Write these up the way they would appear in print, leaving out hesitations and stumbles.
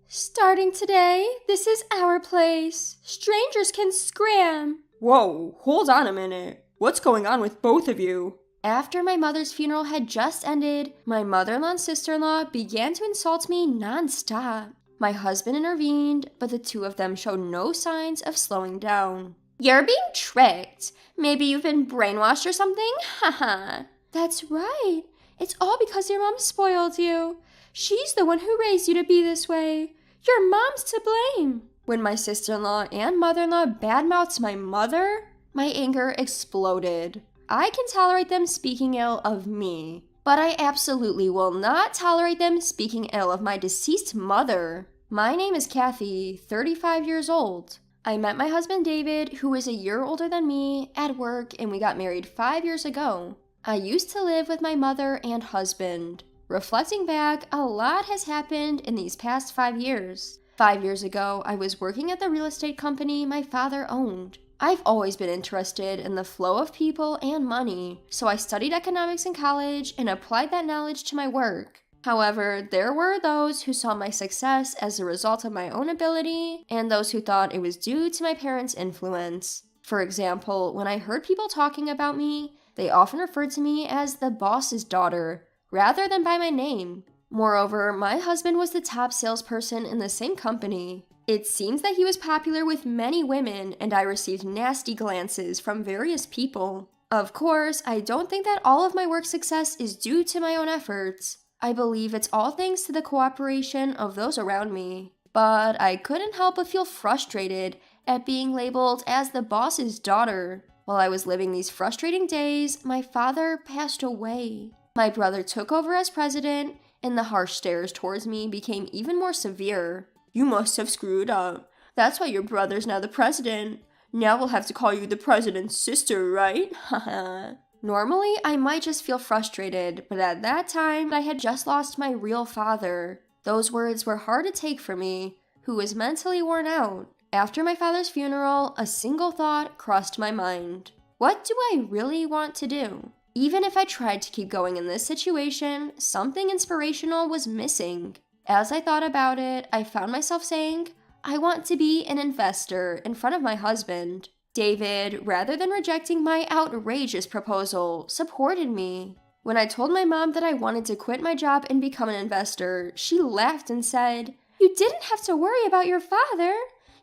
Starting today, this is our place. Strangers can scram. Whoa, hold on a minute. What's going on with both of you? After my mother's funeral had just ended, my mother-in-law and sister-in-law began to insult me non-stop. My husband intervened, but the two of them showed no signs of slowing down. You're being tricked. Maybe you've been brainwashed or something? Haha. That's right. It's all because your mom spoiled you. She's the one who raised you to be this way. Your mom's to blame. When my sister-in-law and mother-in-law badmouthed my mother, my anger exploded. I can tolerate them speaking ill of me, but I absolutely will not tolerate them speaking ill of my deceased mother. My name is Kathy, 35 years old. I met my husband David, who is a year older than me, at work, and we got married 5 years ago. I used to live with my mother and husband. Reflecting back, a lot has happened in these past 5 years. 5 years ago, I was working at the real estate company my father owned. I've always been interested in the flow of people and money, so I studied economics in college and applied that knowledge to my work. However, there were those who saw my success as a result of my own ability, and those who thought it was due to my parents' influence. For example, when I heard people talking about me, they often referred to me as the boss's daughter, rather than by my name. Moreover, my husband was the top salesperson in the same company. It seems that he was popular with many women, and I received nasty glances from various people. Of course, I don't think that all of my work success is due to my own efforts. I believe it's all thanks to the cooperation of those around me. But I couldn't help but feel frustrated at being labeled as the boss's daughter. While I was living these frustrating days, my father passed away. My brother took over as president, and the harsh stares towards me became even more severe. You must have screwed up. That's why your brother's now the president. Now we'll have to call you the president's sister, right? Haha. Normally, I might just feel frustrated, but at that time, I had just lost my real father. Those words were hard to take for me, who was mentally worn out. After my father's funeral, a single thought crossed my mind. What do I really want to do? Even if I tried to keep going in this situation, something inspirational was missing. As I thought about it, I found myself saying, I want to be an investor in front of my husband. David, rather than rejecting my outrageous proposal, supported me. When I told my mom that I wanted to quit my job and become an investor, she laughed and said, You didn't have to worry about your father.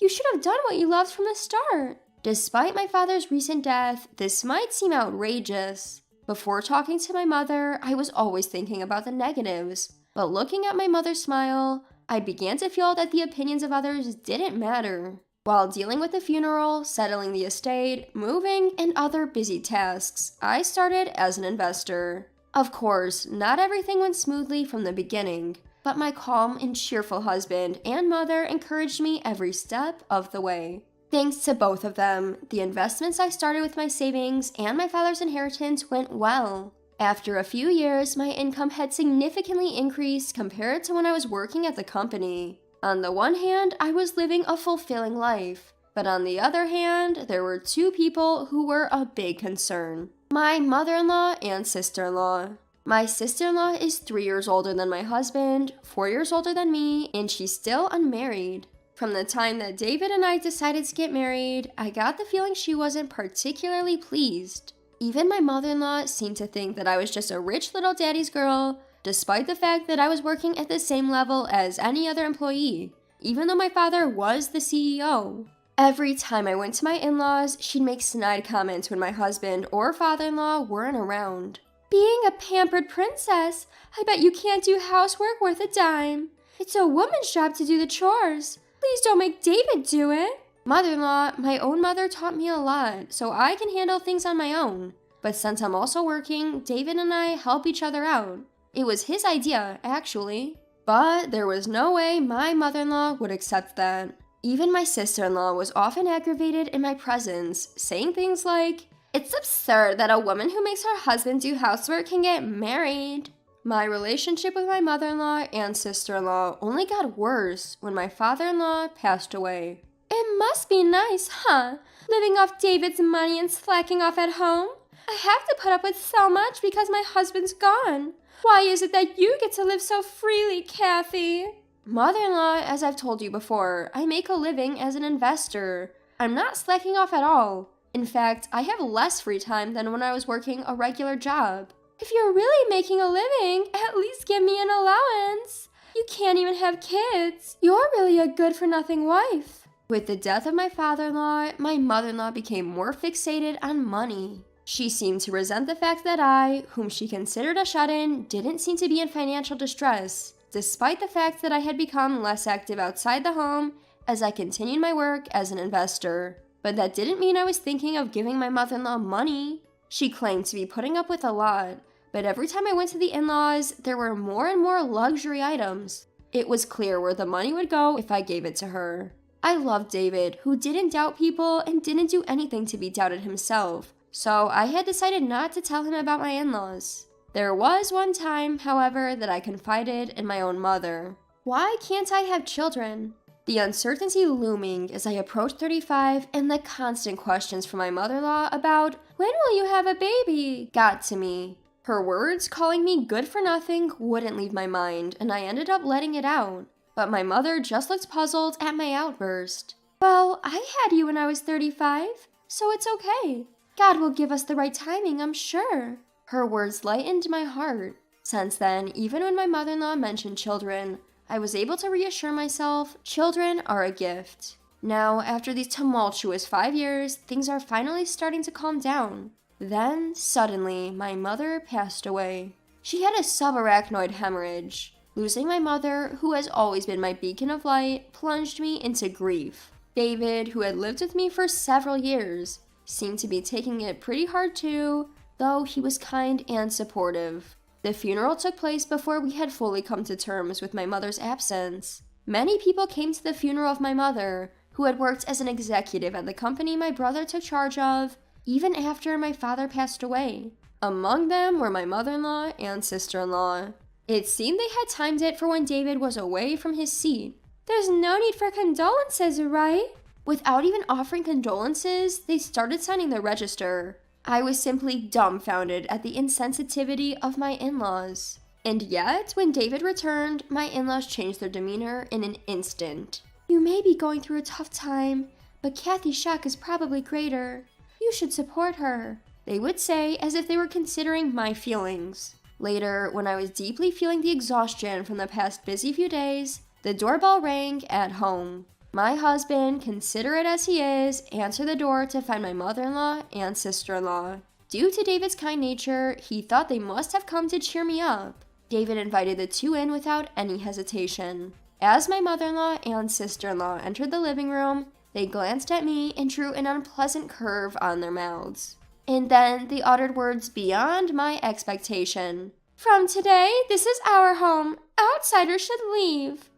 You should have done what you loved from the start. Despite my father's recent death, this might seem outrageous. Before talking to my mother, I was always thinking about the negatives. But looking at my mother smile, I began to feel that the opinions of others didn't matter. While dealing with the funeral, settling the estate, moving, and other busy tasks, I started as an investor. Of course, not everything went smoothly from the beginning, but my calm and cheerful husband and mother encouraged me every step of the way. Thanks to both of them, the investments I started with my savings and my father's inheritance went well. After a few years, my income had significantly increased compared to when I was working at the company. On the one hand, I was living a fulfilling life, but on the other hand, there were two people who were a big concern. My mother-in-law and sister-in-law. My sister-in-law is 3 years older than my husband, 4 years older than me, and she's still unmarried. From the time that David and I decided to get married, I got the feeling she wasn't particularly pleased. Even my mother-in-law seemed to think that I was just a rich little daddy's girl, despite the fact that I was working at the same level as any other employee, even though my father was the CEO. Every time I went to my in-laws, she'd make snide comments when my husband or father-in-law weren't around. Being a pampered princess, I bet you can't do housework worth a dime. It's a woman's job to do the chores. Please don't make David do it. Mother-in-law, my own mother taught me a lot, so I can handle things on my own. But since I'm also working, David and I help each other out. It was his idea, actually. But there was no way my mother-in-law would accept that. Even my sister-in-law was often aggravated in my presence, saying things like, It's absurd that a woman who makes her husband do housework can get married. My relationship with my mother-in-law and sister-in-law only got worse when my father-in-law passed away. It must be nice, huh? Living off David's money and slacking off at home? I have to put up with so much because my husband's gone. Why is it that you get to live so freely, Kathy? Mother-in-law, as I've told you before, I make a living as an investor. I'm not slacking off at all. In fact, I have less free time than when I was working a regular job. If you're really making a living, at least give me an allowance. You can't even have kids. You're really a good-for-nothing wife. With the death of my father-in-law, my mother-in-law became more fixated on money. She seemed to resent the fact that I, whom she considered a shut-in, didn't seem to be in financial distress, despite the fact that I had become less active outside the home as I continued my work as an investor. But that didn't mean I was thinking of giving my mother-in-law money. She claimed to be putting up with a lot, but every time I went to the in-laws, there were more and more luxury items. It was clear where the money would go if I gave it to her. I loved David, who didn't doubt people and didn't do anything to be doubted himself, so I had decided not to tell him about my in-laws. There was one time, however, that I confided in my own mother. Why can't I have children? The uncertainty looming as I approached 35 and the constant questions from my mother-in-law about, when will you have a baby, got to me. Her words calling me good for nothing wouldn't leave my mind, and I ended up letting it out. But my mother just looked puzzled at my outburst. Well, I had you when I was 35, so it's okay. God will give us the right timing, I'm sure. Her words lightened my heart. Since then, even when my mother-in-law mentioned children, I was able to reassure myself children are a gift. Now, after these tumultuous 5 years, things are finally starting to calm down. Then, suddenly, my mother passed away. She had a subarachnoid hemorrhage. Losing my mother, who has always been my beacon of light, plunged me into grief. David, who had lived with me for several years, seemed to be taking it pretty hard too, though he was kind and supportive. The funeral took place before we had fully come to terms with my mother's absence. Many people came to the funeral of my mother, who had worked as an executive at the company my brother took charge of, even after my father passed away. Among them were my mother-in-law and sister-in-law. It seemed they had timed it for when David was away from his seat. There's no need for condolences, right? Without even offering condolences, they started signing the register. I was simply dumbfounded at the insensitivity of my in-laws. And yet, when David returned, my in-laws changed their demeanor in an instant. You may be going through a tough time, but Kathy's shock is probably greater. You should support her, they would say, as if they were considering my feelings. Later, when I was deeply feeling the exhaustion from the past busy few days, the doorbell rang at home. My husband, considerate as he is, answered the door to find my mother-in-law and sister-in-law. Due to David's kind nature, he thought they must have come to cheer me up. David invited the two in without any hesitation. As my mother-in-law and sister-in-law entered the living room, they glanced at me and drew an unpleasant curve on their mouths. And then they uttered words beyond my expectation. From today, this is our home. Outsiders should leave.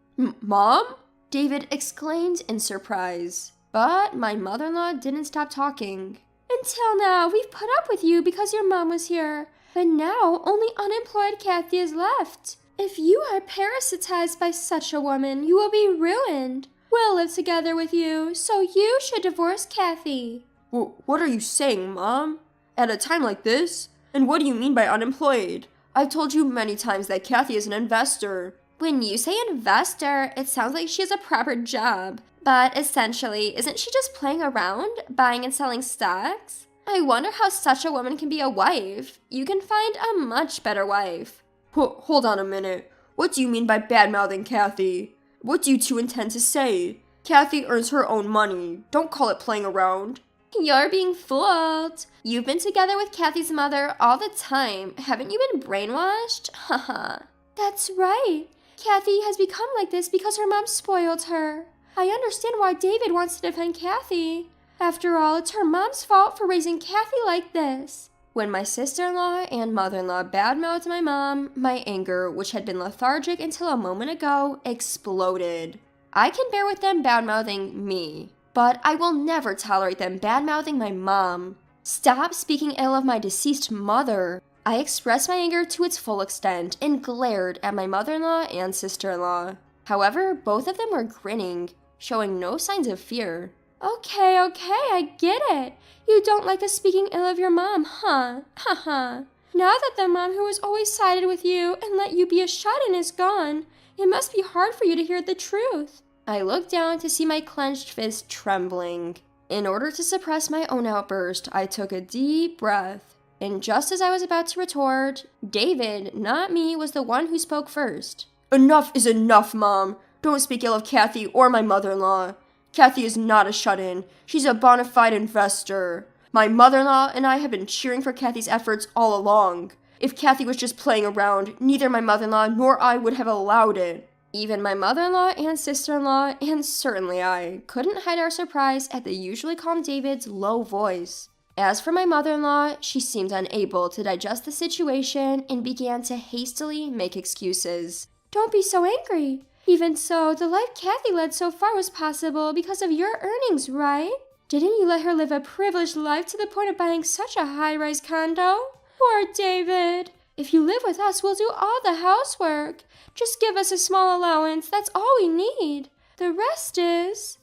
Mom? David exclaimed in surprise. But my mother-in-law didn't stop talking. Until now, we've put up with you because your mom was here. But now, only unemployed Kathy is left. If you are parasitized by such a woman, you will be ruined. We'll live together with you, so you should divorce Kathy. What are you saying, Mom? At a time like this? And what do you mean by unemployed? I've told you many times that Kathy is an investor. When you say investor, it sounds like she has a proper job. But essentially, isn't she just playing around, buying and selling stocks? I wonder how such a woman can be a wife. You can find a much better wife. Hold on a minute. What do you mean by bad-mouthing Kathy? What do you two intend to say? Kathy earns her own money. Don't call it playing around. You're being fooled. You've been together with Kathy's mother all the time. Haven't you been brainwashed? Haha. That's right. Kathy has become like this because her mom spoiled her. I understand why David wants to defend Kathy. After all, it's her mom's fault for raising Kathy like this. When my sister-in-law and mother-in-law badmouthed my mom, my anger, which had been lethargic until a moment ago, exploded. I can bear with them badmouthing me, but I will never tolerate them badmouthing my mom. Stop speaking ill of my deceased mother. I expressed my anger to its full extent and glared at my mother-in-law and sister-in-law. However, both of them were grinning, showing no signs of fear. Okay, I get it. You don't like us speaking ill of your mom, huh? Haha. Now that the mom who has always sided with you and let you be a shut-in is gone, it must be hard for you to hear the truth. I looked down to see my clenched fist trembling. In order to suppress my own outburst, I took a deep breath. And just as I was about to retort, David, not me, was the one who spoke first. Enough is enough, Mom. Don't speak ill of Kathy or my mother-in-law. Kathy is not a shut-in. She's a bona fide investor. My mother-in-law and I have been cheering for Kathy's efforts all along. If Kathy was just playing around, neither my mother-in-law nor I would have allowed it. Even my mother-in-law and sister-in-law, and certainly I, couldn't hide our surprise at the usually calm David's low voice. As for my mother-in-law, she seemed unable to digest the situation and began to hastily make excuses. Don't be so angry. Even so, the life Kathy led so far was possible because of your earnings, right? Didn't you let her live a privileged life to the point of buying such a high-rise condo? Poor David. If you live with us, we'll do all the housework. Just give us a small allowance, that's all we need. The rest is...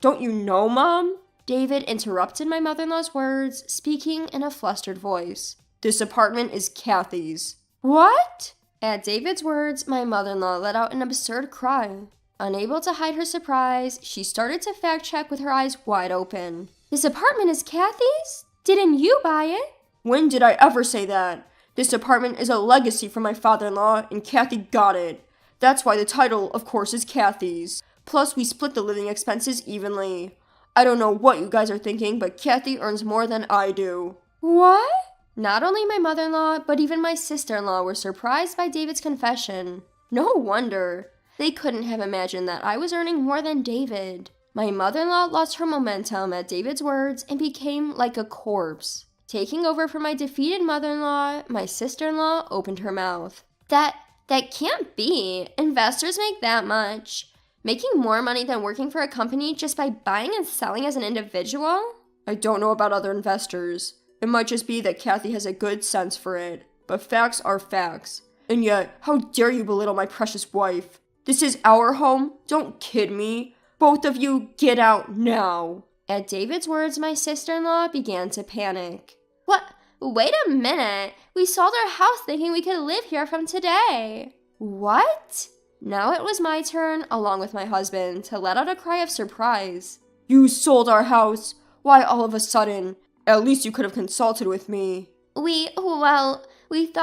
Don't you know, Mom? David interrupted my mother-in-law's words, speaking in a flustered voice. This apartment is Kathy's. What? At David's words, my mother-in-law let out an absurd cry. Unable to hide her surprise, she started to fact-check with her eyes wide open. This apartment is Kathy's? Didn't you buy it? When did I ever say that? This apartment is a legacy from my father-in-law, and Kathy got it. That's why the title, of course, is Kathy's. Plus, we split the living expenses evenly. I don't know what you guys are thinking, but Kathy earns more than I do. What? Not only my mother-in-law, but even my sister-in-law were surprised by David's confession. No wonder. They couldn't have imagined that I was earning more than David. My mother-in-law lost her momentum at David's words and became like a corpse. Taking over for my defeated mother-in-law, my sister-in-law opened her mouth. That can't be. Investors make that much. Making more money than working for a company just by buying and selling as an individual? I don't know about other investors. It might just be that Kathy has a good sense for it. But facts are facts. And yet, how dare you belittle my precious wife? This is our home? Don't kid me. Both of you, get out now. At David's words, my sister-in-law began to panic. What? Wait a minute. We sold our house thinking we could live here from today. What? Now it was my turn, along with my husband, to let out a cry of surprise. You sold our house? Why all of a sudden? At least you could have consulted with me. We thought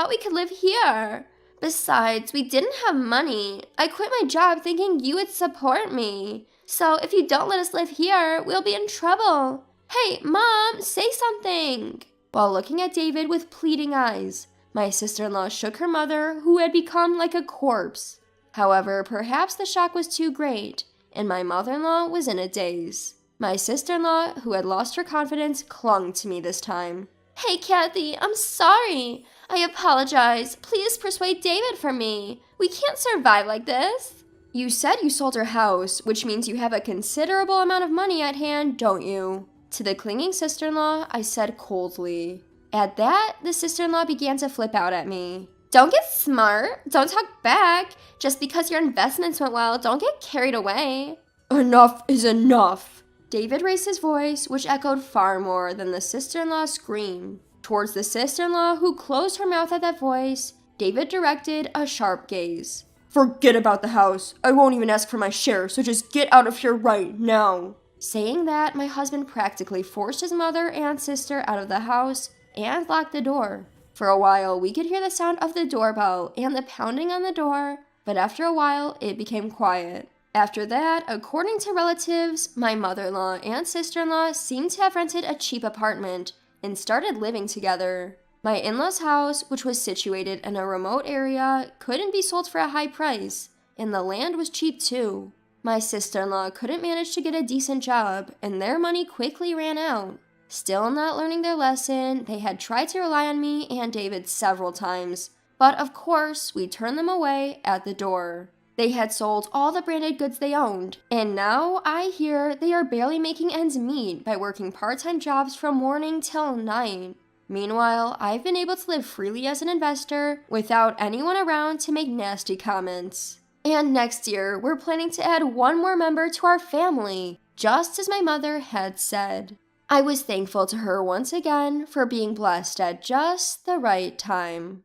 we could live here. Besides, we didn't have money. I quit my job thinking you would support me. So if you don't let us live here, we'll be in trouble. Hey, Mom, say something. While looking at David with pleading eyes, my sister-in-law shook her mother, who had become like a corpse. However, perhaps the shock was too great, and my mother-in-law was in a daze. My sister-in-law, who had lost her confidence, clung to me this time. Hey, Kathy, I'm sorry. I apologize. Please persuade David for me. We can't survive like this. You said you sold your house, which means you have a considerable amount of money at hand, don't you? To the clinging sister-in-law, I said coldly. At that, the sister-in-law began to flip out at me. Don't get smart. Don't talk back. Just because your investments went well, don't get carried away. Enough is enough. David raised his voice, which echoed far more than the sister-in-law's scream. Towards the sister-in-law, who closed her mouth at that voice, David directed a sharp gaze. Forget about the house. I won't even ask for my share, so just get out of here right now. Saying that, my husband practically forced his mother and sister out of the house and locked the door. For a while, we could hear the sound of the doorbell and the pounding on the door, but after a while, it became quiet. After that, according to relatives, my mother-in-law and sister-in-law seemed to have rented a cheap apartment and started living together. My in-laws' house, which was situated in a remote area, couldn't be sold for a high price, and the land was cheap too. My sister-in-law couldn't manage to get a decent job, and their money quickly ran out. Still not learning their lesson, they had tried to rely on me and David several times, but of course, we turned them away at the door. They had sold all the branded goods they owned, and now I hear they are barely making ends meet by working part-time jobs from morning till night. Meanwhile, I've been able to live freely as an investor without anyone around to make nasty comments. And next year, we're planning to add one more member to our family, just as my mother had said. I was thankful to her once again for being blessed at just the right time.